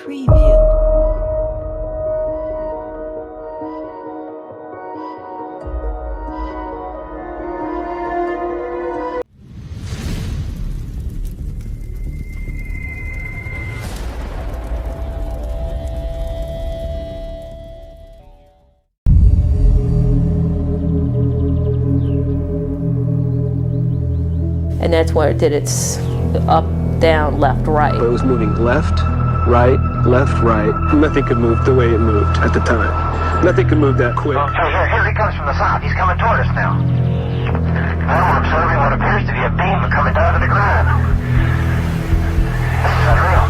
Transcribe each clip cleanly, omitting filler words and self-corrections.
Preview. And that's where it did its up, down, left, right. It was moving left, right. Nothing could move the way it moved at the time. Nothing could move that quick. Well, here he comes from the south. He's coming toward us now. Now we're observing what appears to be a beam coming down to the ground. This is unreal.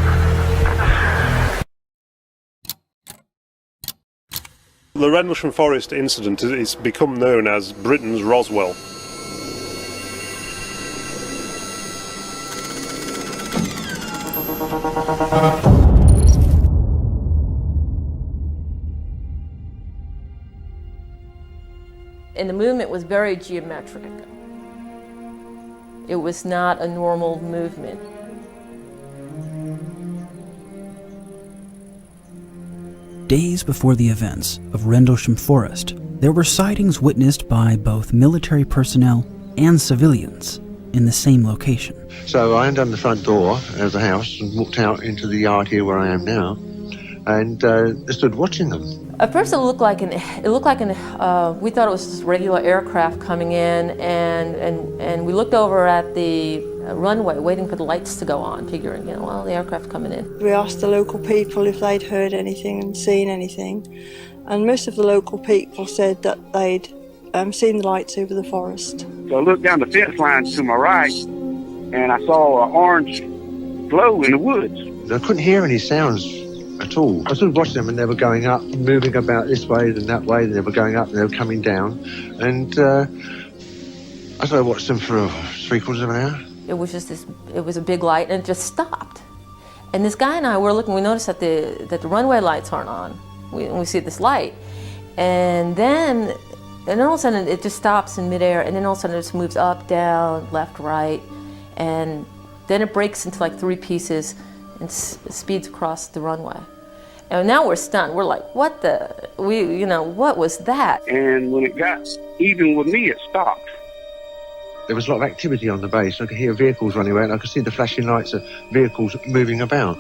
The Rendlesham Forest incident is become known as Britain's Roswell. And the movement was very geometric. It was not a normal movement. Days before the events of Rendlesham Forest, there were sightings witnessed by both military personnel and civilians in the same location. So I undone the front door of the house and walked out into the yard here where I am now, and stood watching them. At first we thought it was just regular aircraft coming in, and we looked over at the runway waiting for the lights to go on, figuring, well, the aircraft's coming in. We asked the local people if they'd heard anything and seen anything, and most of the local people said that they'd seen the lights over the forest. So I looked down the fence line to my right, and I saw an orange glow in the woods. I couldn't hear any sounds at all. I stood watching them, and they were going up, moving about this way, then that way, then they were going up, and they were coming down. And I sort of watched them for 3/4 of an hour. It was a big light, and it just stopped. And this guy and I were looking, we noticed that the runway lights aren't on. We see this light. And then all of a sudden it just stops in midair, and then all of a sudden it just moves up, down, left, right, and then it breaks into like 3 pieces and speeds across the runway. And now we're stunned. We're like, what was that? And when it got even with me, it stopped. There was a lot of activity on the base. I could hear vehicles running around. I could see the flashing lights of vehicles moving about.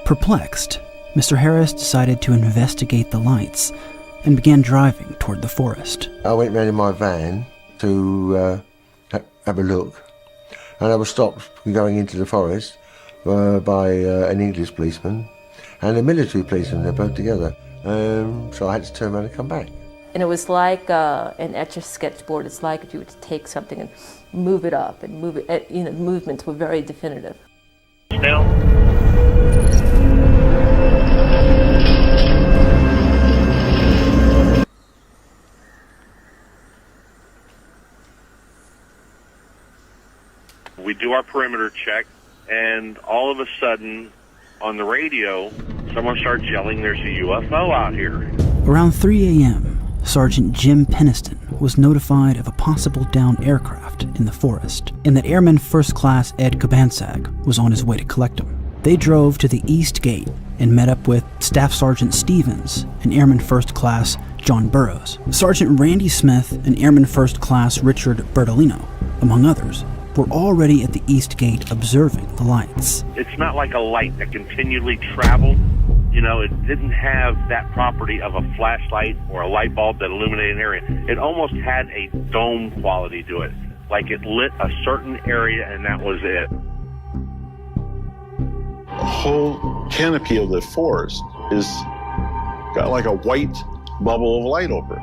Perplexed, Mr. Harris decided to investigate the lights and began driving toward the forest. I went round in my van to have a look, and I was stopped going into the forest by an English policeman and a military policeman. They're both together. So I had to turn around and come back. And it was like an Etch-a-Sketch board. It's like if you were to take something and move it up and move it. The movements were very definitive. Still. We do our perimeter check, and all of a sudden, on the radio, someone starts yelling, "There's a UFO out here." Around 3 a.m., Sergeant Jim Peniston was notified of a possible downed aircraft in the forest, and that Airman First Class Ed Kabansag was on his way to collect him. They drove to the East Gate and met up with Staff Sergeant Stevens and Airman First Class John Burroughs. Sergeant Randy Smith and Airman First Class Richard Bertolino, among others, were already at the East Gate observing the lights. It's not like a light that continually traveled. It didn't have that property of a flashlight or a light bulb that illuminated an area. It almost had a dome quality to it, like it lit a certain area and that was it. The whole canopy of the forest is got like a white bubble of light over it.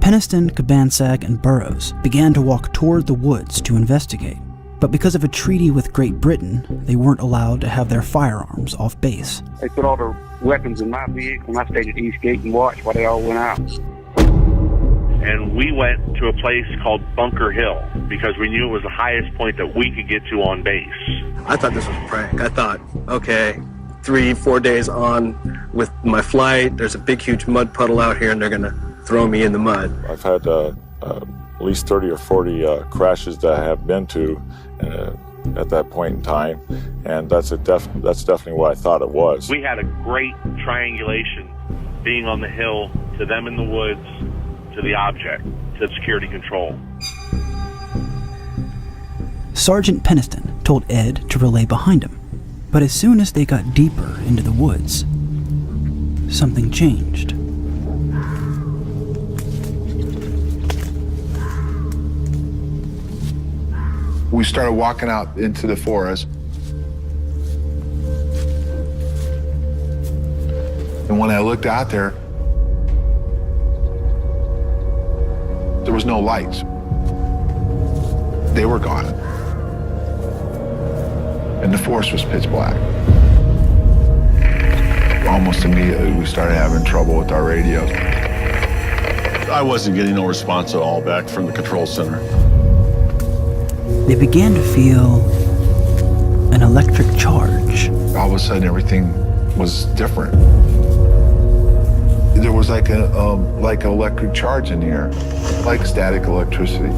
Peniston, Kabansag, and Burroughs began to walk toward the woods to investigate. But because of a treaty with Great Britain, they weren't allowed to have their firearms off base. They put all their weapons in my vehicle, and I stayed at East Gate and watched while they all went out. And we went to a place called Bunker Hill because we knew it was the highest point that we could get to on base. I thought this was a prank. I thought, okay, 3-4 days on with my flight, there's a big, huge mud puddle out here, and they're going to throw me in the mud. I've had at least 30 or 40 crashes that I have been to, and at that point in time, and that's definitely what I thought it was. We had a great triangulation, being on the hill, to them in the woods, to the object, to security control. Sergeant Peniston told Ed to relay behind him, but as soon as they got deeper into the woods, something changed. We started walking out into the forest. And when I looked out there was no lights. They were gone. And the forest was pitch black. Almost immediately, we started having trouble with our radios. I wasn't getting no response at all back from the control center. They began to feel an electric charge. All of a sudden, everything was different. There was like an electric charge in the air, like static electricity.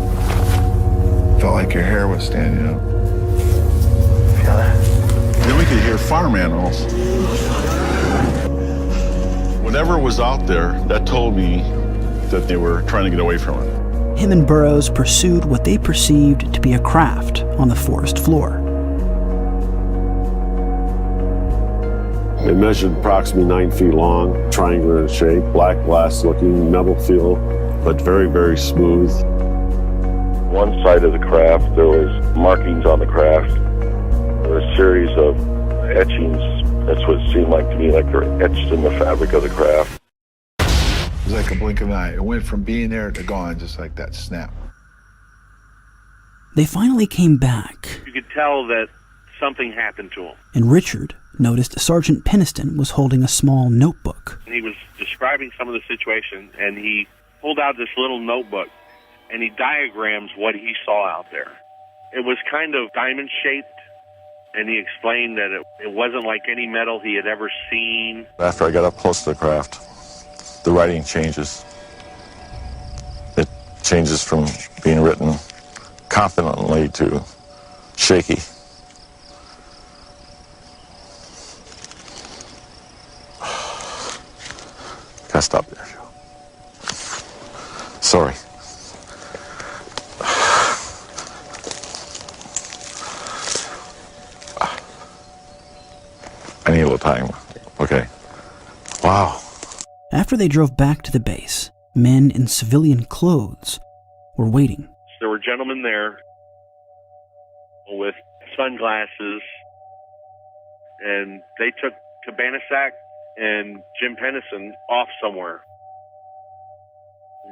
Felt like your hair was standing up. Feel that? Then we could hear farm animals. Whatever was out there, that told me that they were trying to get away from it. Him and Burroughs pursued what they perceived to be a craft on the forest floor. It measured approximately 9 feet long, triangular in shape, black glass looking, metal feel, but very, very smooth. One side of the craft, there was markings on the craft. There were a series of etchings. That's what it seemed like to me, like they're etched in the fabric of the craft. It was like a blink of an eye. It went from being there to gone, just like that snap. They finally came back, You could tell that something happened to him. and Richard noticed Sergeant Peniston was holding a small notebook. He was describing some of the situation, and he pulled out this little notebook, and he diagrams what he saw out there. It was kind of diamond-shaped, and he explained that it wasn't like any metal he had ever seen. After I got up close to the craft, the writing changes. It changes from being written confidently to shaky. Gotta stop there, Joe. Sorry. I need a little time. Okay. Wow. After they drove back to the base, men in civilian clothes were waiting. There were gentlemen there with sunglasses, and they took Cabanas and Jim Pennison off somewhere.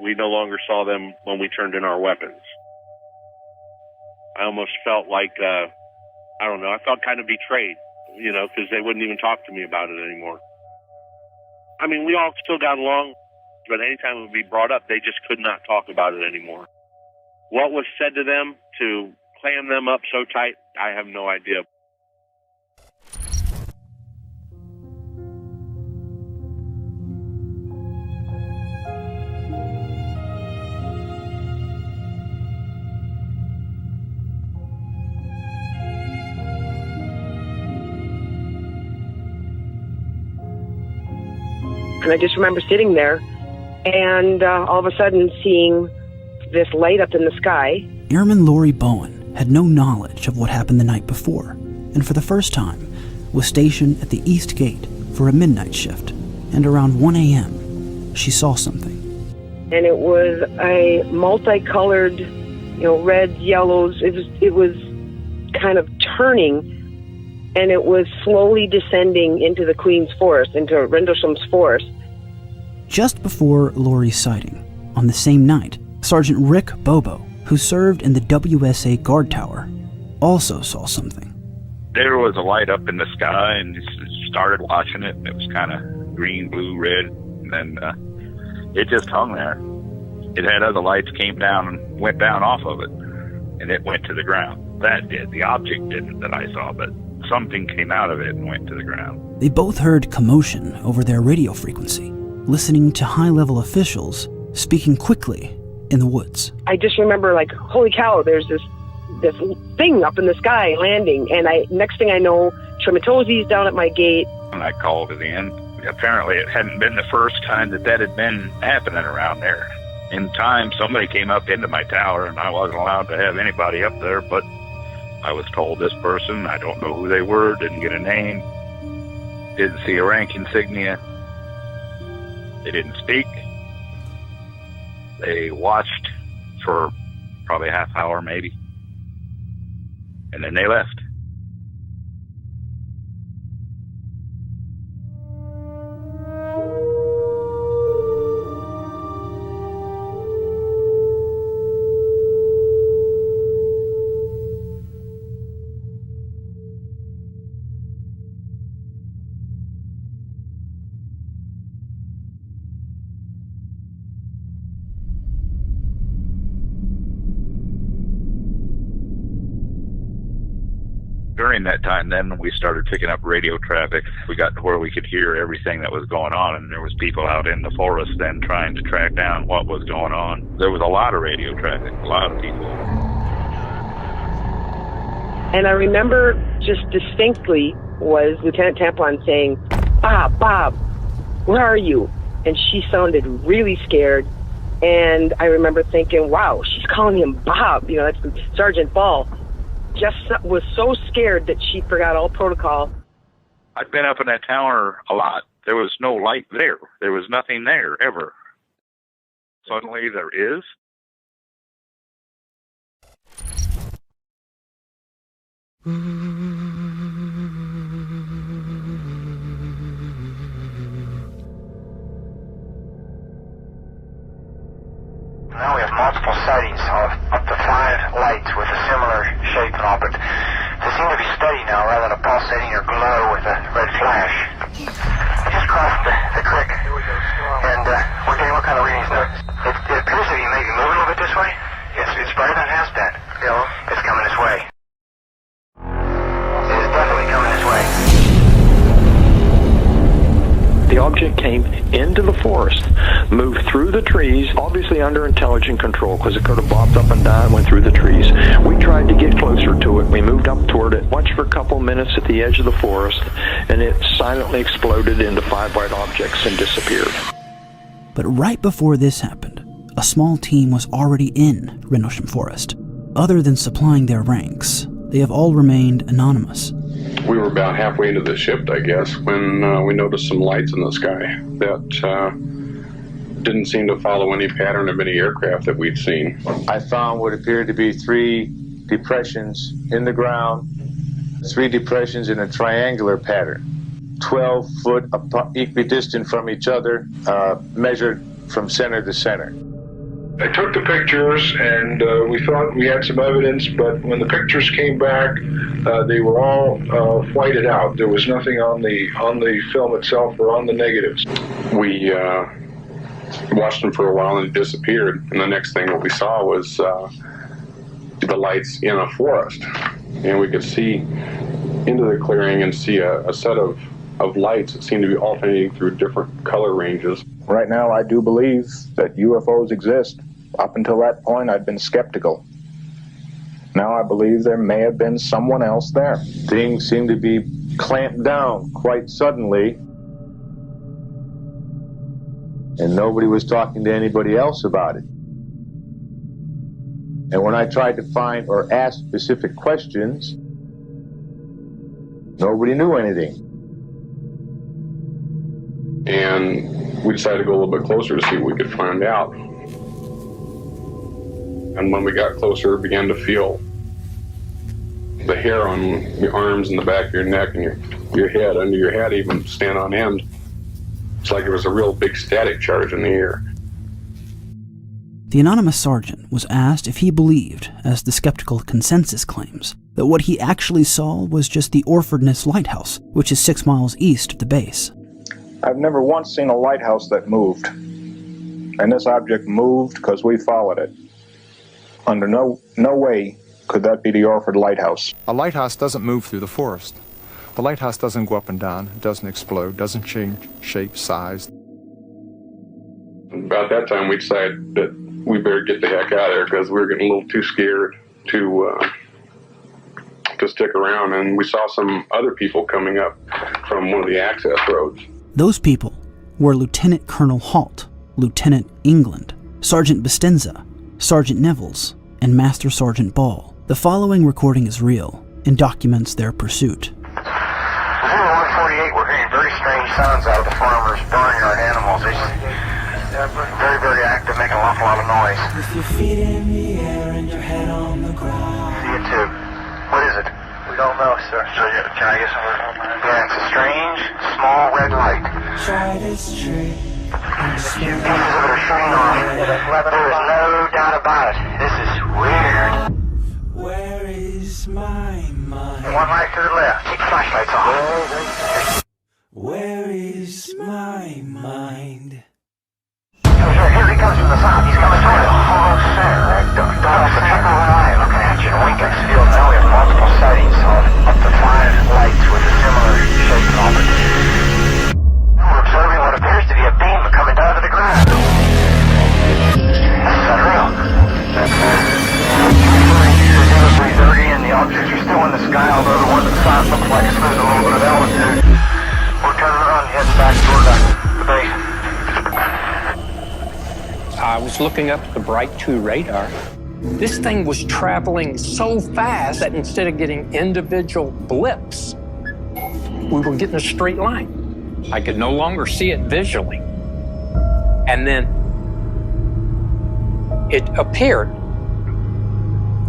We no longer saw them when we turned in our weapons. I almost felt like, I don't know, I felt kind of betrayed, because they wouldn't even talk to me about it anymore. I mean, we all still got along, but anytime it would be brought up, they just could not talk about it anymore. What was said to them to clam them up so tight, I have no idea. And I just remember sitting there and all of a sudden seeing this light up in the sky. Airman Lori Bowen had no knowledge of what happened the night before, and for the first time was stationed at the East Gate for a midnight shift. And around 1 a.m., she saw something. And it was a multicolored, reds, yellows. It was kind of turning, and it was slowly descending into the Queen's Forest, into Rendlesham's Forest. Just before Lori's sighting, on the same night, Sergeant Rick Bobo, who served in the WSA guard tower, also saw something. There was a light up in the sky, and started watching it, and it was kind of green, blue, red, and then it just hung there. It had other lights came down and went down off of it, and it went to the ground. That did. The object didn't that I saw, but something came out of it and went to the ground. They both heard commotion over their radio frequency, listening to high-level officials speaking quickly in the woods. I just remember holy cow, there's this thing up in the sky landing. And next thing I know, Trematosi's down at my gate. And I called it in. Apparently it hadn't been the first time that had been happening around there. In time, somebody came up into my tower, and I wasn't allowed to have anybody up there, but I was told this person, I don't know who they were, didn't get a name, didn't see a rank insignia, they didn't speak. They watched for probably a half hour maybe, and then they left. During that time, then we started picking up radio traffic. We got to where we could hear everything that was going on, and there was people out in the forest then trying to track down what was going on. There was a lot of radio traffic, a lot of people. And I remember just distinctly was Lieutenant Tampon saying, Bob, where are you? And she sounded really scared. And I remember thinking, wow, she's calling him Bob. You know, that's Sergeant Ball. Just was so scared that she forgot all protocol. I'd been up in that tower a lot. There was no light there. There was nothing there, ever. Suddenly there is. Now we have multiple sightings of up to 5 lights with a similar shape and all, but they seem to be steady now rather than a pulsating or glow with a red flash. We just crossed the creek, and we're getting what kind of readings now? It appears to be maybe moving a little bit this way. It's brighter than it has been. It's coming this way. It is definitely coming this way. The object came into the forest, moved through the trees, obviously under intelligent control because it could have bobbed up and down and went through the trees. We tried to get closer to it. We moved up toward it, watched for a couple minutes at the edge of the forest, and it silently exploded into 5 white objects and disappeared. But right before this happened, a small team was already in Rendlesham Forest. Other than supplying their ranks, they have all remained anonymous. We were about halfway into the shift, I guess, when we noticed some lights in the sky that didn't seem to follow any pattern of any aircraft that we'd seen. I found what appeared to be 3 depressions in the ground, 3 depressions in a triangular pattern, 12 foot equidistant from each other, measured from center to center. I took the pictures, and we thought we had some evidence, but when the pictures came back, they were all whited out. There was nothing on the film itself or on the negatives. We watched them for a while and it disappeared, and the next thing that we saw was the lights in a forest. And we could see into the clearing and see a set of lights that seemed to be alternating through different color ranges. Right now, I do believe that UFOs exist. Up until that point, I'd been skeptical. Now I believe there may have been someone else there. Things seem to be clamped down quite suddenly, and nobody was talking to anybody else about it. And when I tried to find or ask specific questions, nobody knew anything. And we decided to go a little bit closer to see what we could find out. And when we got closer, began to feel the hair on your arms and the back of your neck and your head, under your head even stand on end. It's like there was a real big static charge in the air. The anonymous sergeant was asked if he believed, as the skeptical consensus claims, that what he actually saw was just the Orfordness Lighthouse, which is 6 miles east of the base. I've never once seen a lighthouse that moved. And this object moved because we followed it. Under no way could that be the Orford Lighthouse. A lighthouse doesn't move through the forest. The lighthouse doesn't go up and down, it doesn't explode, doesn't change shape, size. About that time, we decided that we better get the heck out of there because we were getting a little too scared to to stick around, and we saw some other people coming up from one of the access roads. Those people were Lieutenant Colonel Halt, Lieutenant England, Sergeant Bestenza, Sergeant Nevels, and Master Sergeant Ball. The following recording is real and documents their pursuit. 148, we're hearing very strange sounds out of the farmer's barnyard animals. They're very, very active, making an awful lot of noise. With your feet in the air and your head on the ground. See it too. What is it? We don't know, sir. So can I get some? Yeah, it's a strange, small red light. Try this trick. A few pieces of it are shooting off. There is no doubt about it. This is weird. Where is my mind? One light to the left. Keep the flashlights on. Where is my mind? Here he comes from the south. He's coming toward us. Oh, sir. Don't have to check over an eye looking at you. Winking field. Now we have multiple sightings of up to 5 lights with a similar shape and orbit. We're observing what appears to be a beam coming down to the ground. That's unreal. That's 330 and the objects are still in the sky, although the one to the south looks like it's losing a little bit of altitude. We're turning around and heading back toward the base. I was looking up the Bright 2 radar. This thing was traveling so fast that instead of getting individual blips, we were getting a straight line. I could no longer see it visually. And then it appeared.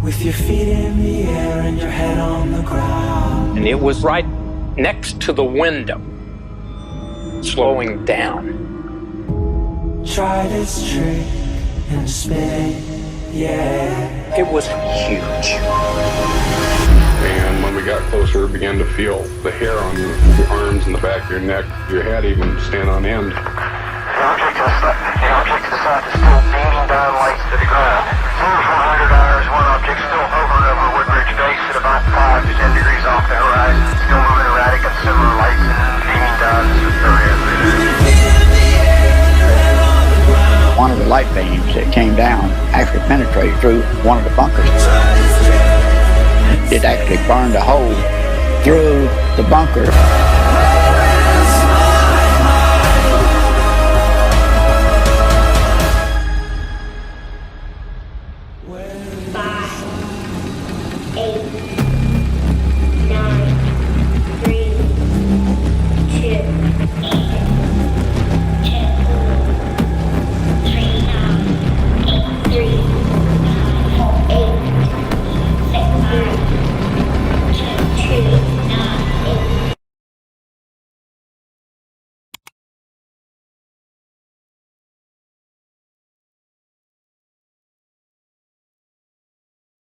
With your feet in the air and your head on the ground. And it was right next to the window, slowing down. Try this trick and spin, yeah. It was huge. And when we got closer, we began to feel the hair on your arms and the back of your neck, your head even stand on end. The object to the south is still beaming down lights to the ground. 400 hours, one object still hovering over Woodbridge Base at about 5 to 10 degrees off the horizon. Still moving erratic and similar lights and beaming down to the area. One of the light beams that came down actually penetrated through one of the bunkers. It actually burned a hole through the bunker.